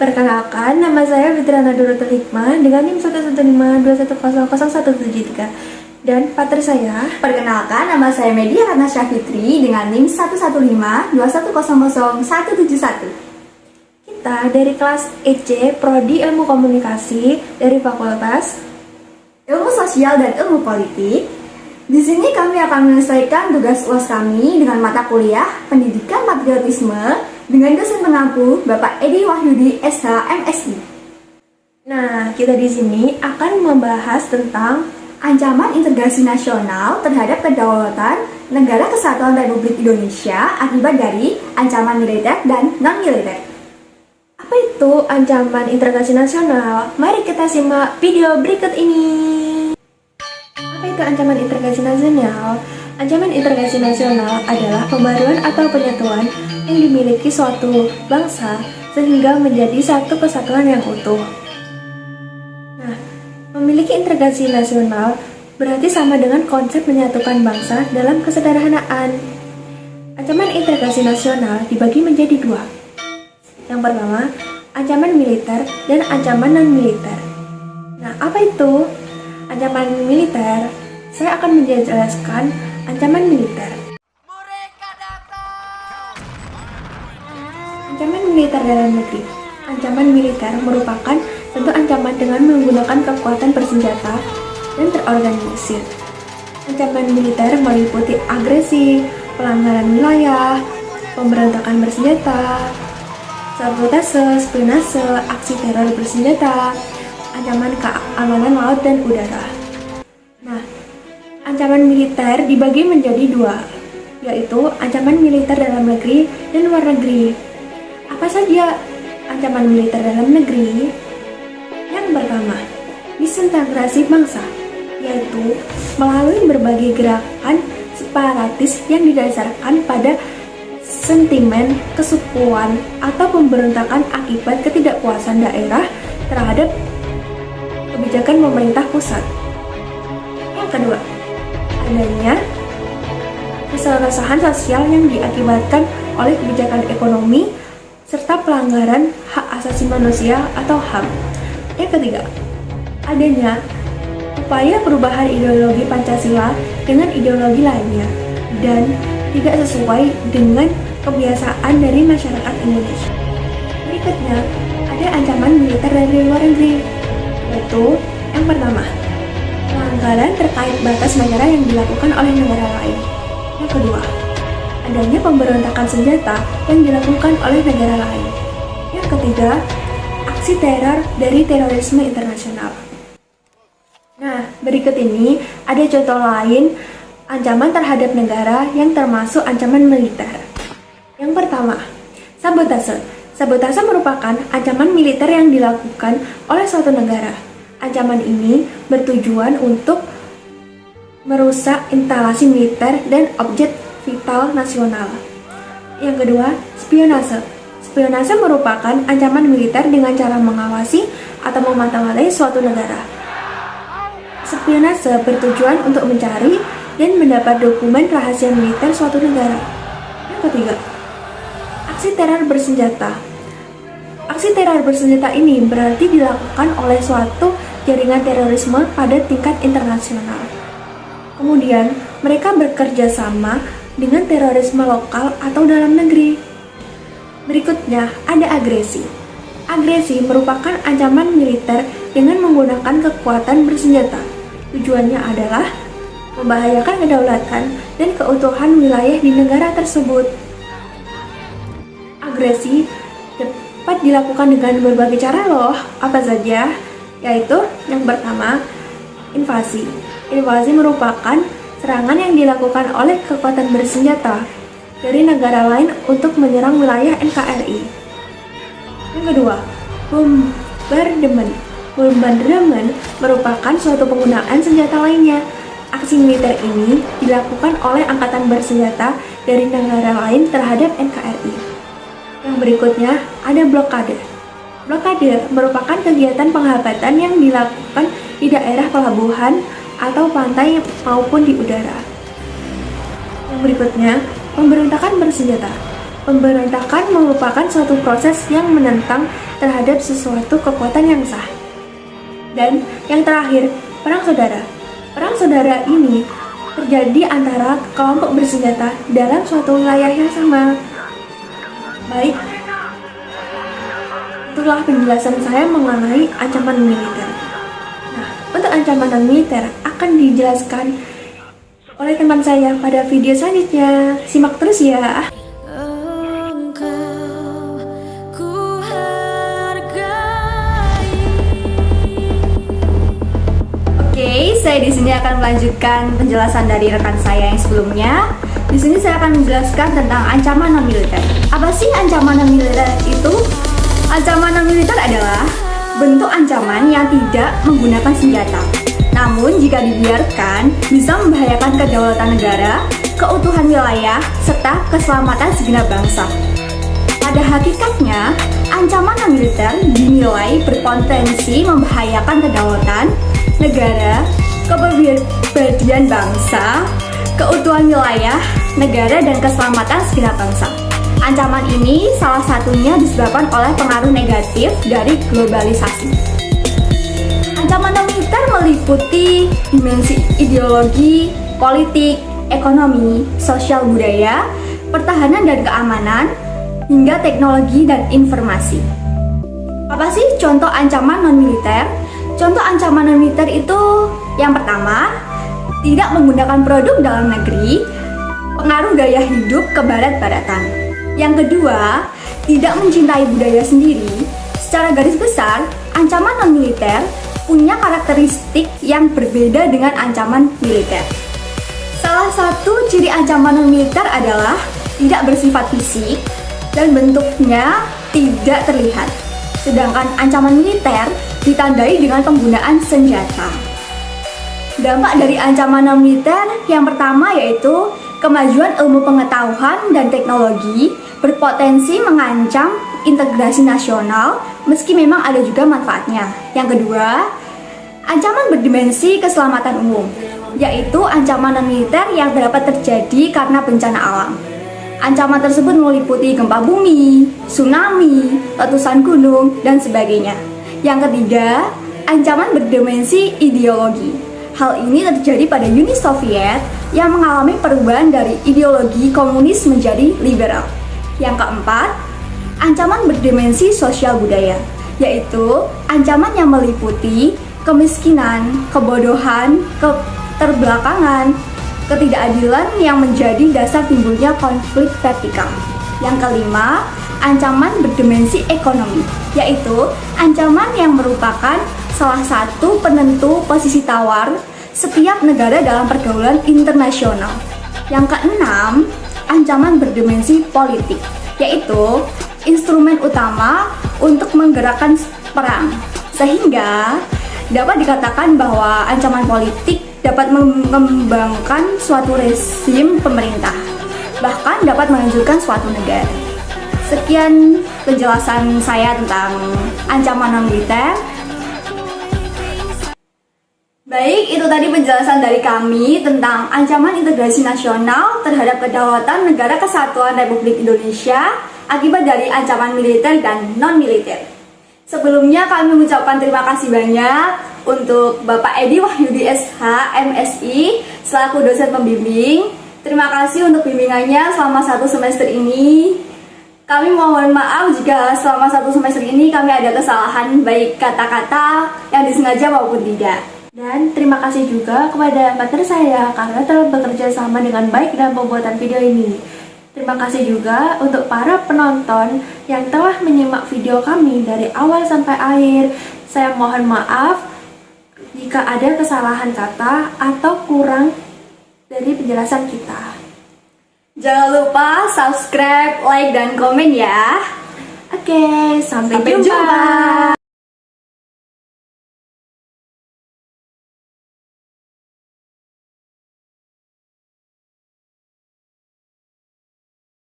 Perkenalkan, nama saya Fitriana Dorotul Hikmah dengan NIM 11521000173 dan partner saya. Perkenalkan, nama saya Media Ratnasya Fitri dengan NIM 11521000171. Kita dari kelas EC Prodi Ilmu Komunikasi dari Fakultas Ilmu Sosial dan Ilmu Politik. Di sini kami akan menyelesaikan tugas UAS kami dengan mata kuliah Pendidikan Patriotisme dengan dosen pengampu Bapak Edi Wahyudi SH MSI. Nah, kita di sini akan membahas tentang ancaman integrasi nasional terhadap kedaulatan Negara Kesatuan Republik Indonesia akibat dari ancaman militer dan non-militer. apa itu ancaman integrasi nasional? Mari kita simak video berikut ini. Apa itu ancaman integrasi nasional? Ancaman integrasi nasional adalah pembaruan atau penyatuan yang dimiliki suatu bangsa sehingga menjadi satu kesatuan yang utuh. Nah, memiliki integrasi nasional berarti sama dengan konsep menyatukan bangsa dalam kesederhanaan. Ancaman integrasi nasional dibagi menjadi dua. Yang pertama, ancaman militer dan ancaman non-militer. Nah, apa itu ancaman militer? Saya akan menjelaskan ancaman militer. Ancaman militer dalam negeri. Ancaman militer merupakan bentuk ancaman dengan menggunakan kekuatan bersenjata dan terorganisir. Ancaman militer meliputi agresi, pelanggaran wilayah, pemberontakan bersenjata, sabotase, spionase, aksi teror bersenjata, ancaman keamanan laut dan udara. Nah, ancaman militer dibagi menjadi dua, yaitu ancaman militer dalam negeri dan luar negeri. Apa saja ancaman militer dalam negeri? Yang pertama, disintegrasi bangsa, yaitu melalui berbagai gerakan separatis yang didasarkan pada sentimen kesukuan atau pemberontakan akibat ketidakpuasan daerah terhadap kebijakan pemerintah pusat. Yang kedua, adanya keseresahan sosial yang diakibatkan oleh kebijakan ekonomi serta pelanggaran hak asasi manusia atau HAM. Yang ketiga, adanya upaya perubahan ideologi Pancasila dengan ideologi lainnya dan tidak sesuai dengan kebiasaan dari masyarakat Indonesia. Berikutnya, ada ancaman militer dari luar negeri, yaitu yang pertama, pelanggaran terkait batas negara yang dilakukan oleh negara lain. Yang kedua, adanya pemberontakan senjata yang dilakukan oleh negara lain. Yang ketiga, aksi teror dari terorisme internasional. Nah, berikut ini ada contoh lain ancaman terhadap negara yang termasuk ancaman militer. Yang pertama, sabotase. Sabotase merupakan ancaman militer yang dilakukan oleh suatu negara. Ancaman ini bertujuan untuk merusak instalasi militer dan objek vital nasional. Yang kedua, spionase. Spionase merupakan ancaman militer dengan cara mengawasi atau memantau-mantai suatu negara. Spionase bertujuan untuk mencari dan mendapat dokumen rahasia militer suatu negara. Yang ketiga, aksi teror bersenjata. Aksi teror bersenjata ini berarti dilakukan oleh suatu jaringan terorisme pada tingkat internasional. Kemudian, mereka bekerja sama dengan terorisme lokal atau dalam negeri. Berikutnya, ada agresi. Agresi merupakan ancaman militer dengan menggunakan kekuatan bersenjata. Tujuannya adalah membahayakan kedaulatan dan keutuhan wilayah di negara tersebut. Agresi dapat dilakukan dengan berbagai cara loh. Apa saja? Yaitu yang pertama, invasi. Invasi merupakan serangan yang dilakukan oleh kekuatan bersenjata dari negara lain untuk menyerang wilayah NKRI. Yang kedua, bombardemen. Bombardemen merupakan suatu penggunaan senjata lainnya. Aksi militer ini dilakukan oleh angkatan bersenjata dari negara lain terhadap NKRI. Yang berikutnya ada blokade. Blokade merupakan kegiatan penghabatan yang dilakukan di daerah pelabuhan atau pantai maupun di udara. Yang berikutnya, pemberontakan bersenjata. Pemberontakan merupakan suatu proses yang menentang terhadap sesuatu kekuatan yang sah. Dan yang terakhir, perang saudara. Perang saudara ini terjadi antara kelompok bersenjata dalam suatu wilayah yang sama. Baik, itulah penjelasan saya mengenai ancaman militer. Nah, untuk ancaman non-militer akan dijelaskan oleh teman saya pada video selanjutnya. Simak terus ya. Oke, saya di sini akan melanjutkan penjelasan dari rekan saya yang sebelumnya. Di sini saya akan menjelaskan tentang ancaman non-militer. Apa sih ancaman non-militer itu? Ancaman non-militer adalah bentuk ancaman yang tidak menggunakan senjata. Namun jika dibiarkan, bisa membahayakan kedaulatan negara, keutuhan wilayah, serta keselamatan segenap bangsa. Pada hakikatnya, ancaman non-militer dinilai berpotensi membahayakan kedaulatan negara, kepribadian bangsa, keutuhan wilayah, negara, dan keselamatan segenap bangsa. Ancaman ini salah satunya disebabkan oleh pengaruh negatif dari globalisasi. Ancaman non-militer meliputi dimensi ideologi, politik, ekonomi, sosial budaya, pertahanan dan keamanan, hingga teknologi dan informasi. Apa sih contoh ancaman non-militer? Contoh ancaman non-militer itu yang pertama, tidak menggunakan produk dalam negeri, pengaruh gaya hidup kebarat-baratan. Yang kedua, tidak mencintai budaya sendiri. Secara garis besar, ancaman non-militer punya karakteristik yang berbeda dengan ancaman militer. Salah satu ciri ancaman non-militer adalah tidak bersifat fisik dan bentuknya tidak terlihat. Sedangkan ancaman militer ditandai dengan penggunaan senjata. Dampak dari ancaman non-militer yang pertama yaitu kemajuan ilmu pengetahuan dan teknologi berpotensi mengancam integrasi nasional meski memang ada juga manfaatnya. Yang kedua, ancaman berdimensi keselamatan umum, yaitu ancaman non-militer yang dapat terjadi karena bencana alam. Ancaman tersebut meliputi gempa bumi, tsunami, letusan gunung, dan sebagainya. Yang ketiga, ancaman berdimensi ideologi. Hal ini terjadi pada Uni Soviet yang mengalami perubahan dari ideologi komunis menjadi liberal. Yang keempat, ancaman berdimensi sosial budaya, yaitu ancaman yang meliputi kemiskinan, kebodohan, keterbelakangan, ketidakadilan yang menjadi dasar timbulnya konflik vertikal. Yang kelima, ancaman berdimensi ekonomi, yaitu ancaman yang merupakan salah satu penentu posisi tawar setiap negara dalam pergaulan internasional. Yang keenam, ancaman berdimensi politik, yaitu instrumen utama untuk menggerakkan perang, sehingga dapat dikatakan bahwa ancaman politik dapat mengembangkan suatu rezim pemerintah, bahkan dapat menghancurkan suatu negara. Sekian penjelasan saya tentang ancaman non-militer. Baik, itu tadi penjelasan dari kami tentang ancaman integrasi nasional terhadap kedaulatan Negara Kesatuan Republik Indonesia akibat dari ancaman militer dan non-militer. Sebelumnya kami mengucapkan terima kasih banyak untuk Bapak Edi Wahyudi SH, MSI, selaku dosen pembimbing. Terima kasih untuk bimbingannya selama 1 semester ini. Kami mohon maaf jika selama 1 semester ini kami ada kesalahan baik kata-kata yang disengaja maupun tidak. Dan terima kasih juga kepada partner saya karena telah bekerja sama dengan baik dalam pembuatan video ini. Terima kasih juga untuk para penonton yang telah menyimak video kami dari awal sampai akhir. Saya mohon maaf jika ada kesalahan kata atau kurang dari penjelasan kita. Jangan lupa subscribe, like, dan komen ya. Oke, sampai jumpa. Jumpa.